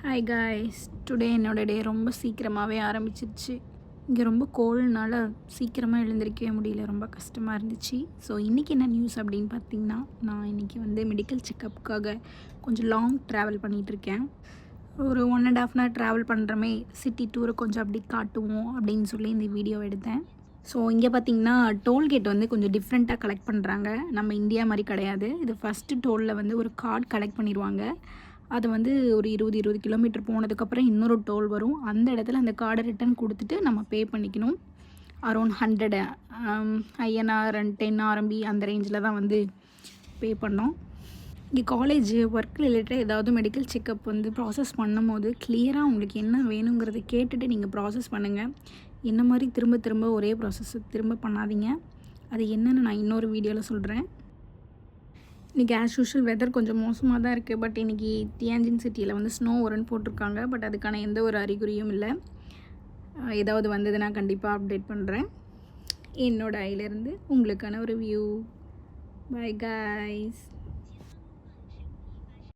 Hi guys, today என்னோடய டே ரொம்ப சீக்கிரமாகவே ஆரம்பிச்சிருச்சு. இங்கே ரொம்ப கோல்டுனால சீக்கிரமாக எழுந்திரிக்கவே முடியல, ரொம்ப கஷ்டமாக இருந்துச்சு. ஸோ இன்றைக்கி என்ன நியூஸ் அப்படின்னு பார்த்தீங்கன்னா, நான் இன்றைக்கி மெடிக்கல் செக்கப்புக்காக கொஞ்சம் லாங் ட்ராவல் பண்ணிகிட்ருக்கேன். ஒரு 1.5 hour ட்ராவல் பண்ணுறமே, சிட்டி டூரை கொஞ்சம் அப்படி காட்டுவோம் அப்படின்னு சொல்லி இந்த வீடியோ எடுத்தேன். ஸோ இங்கே பார்த்தீங்கன்னா டோல்கேட் கொஞ்சம் டிஃப்ரெண்ட்டாக கலெக்ட் பண்ணுறாங்க. நம்ம இந்தியா மாதிரி கிடையாது. இது ஃபஸ்ட்டு டோலில் ஒரு கார்டு கலெக்ட் பண்ணிடுவாங்க. அது ஒரு 20 கிலோமீட்டர் போனதுக்கப்புறம் இன்னொரு டோல் வரும். அந்த இடத்துல அந்த கார்டை ரிட்டன் கொடுத்துட்டு நம்ம பே பண்ணிக்கணும். அரௌண்ட் 100 INR அண்ட் 10 RMB அந்த ரேஞ்சில் தான் பே பண்ணோம். இங்கே காலேஜ் ஒர்க் ரிலேட்டட் ஏதாவது மெடிக்கல் செக்கப் ப்ராசஸ் பண்ணும் போது கிளியராக உங்களுக்கு என்ன வேணுங்கிறத கேட்டுட்டு நீங்கள் ப்ராசஸ் பண்ணுங்கள். என்ன மாதிரி திரும்ப திரும்ப ஒரே ப்ராசஸ் திரும்ப பண்ணாதீங்க. அது என்னென்னு நான் இன்னொரு வீடியோவில் சொல்கிறேன். இன்றைக்கி ஆஸ் யூஷுவல் வெதர் கொஞ்சம் மோசமாக தான் இருக்குது. பட் இன்றைக்கி டியான்ஜின் சிட்டியில் ஸ்னோ வரும்னு போட்டிருக்காங்க. பட் அதுக்கான எந்த ஒரு அறிகுறியும் இல்லை. ஏதாவது வந்ததுன்னா கண்டிப்பாக அப்டேட் பண்ணுறேன். என்னோட ஐலேருந்து உங்களுக்கான ஒரு வியூ. By guys.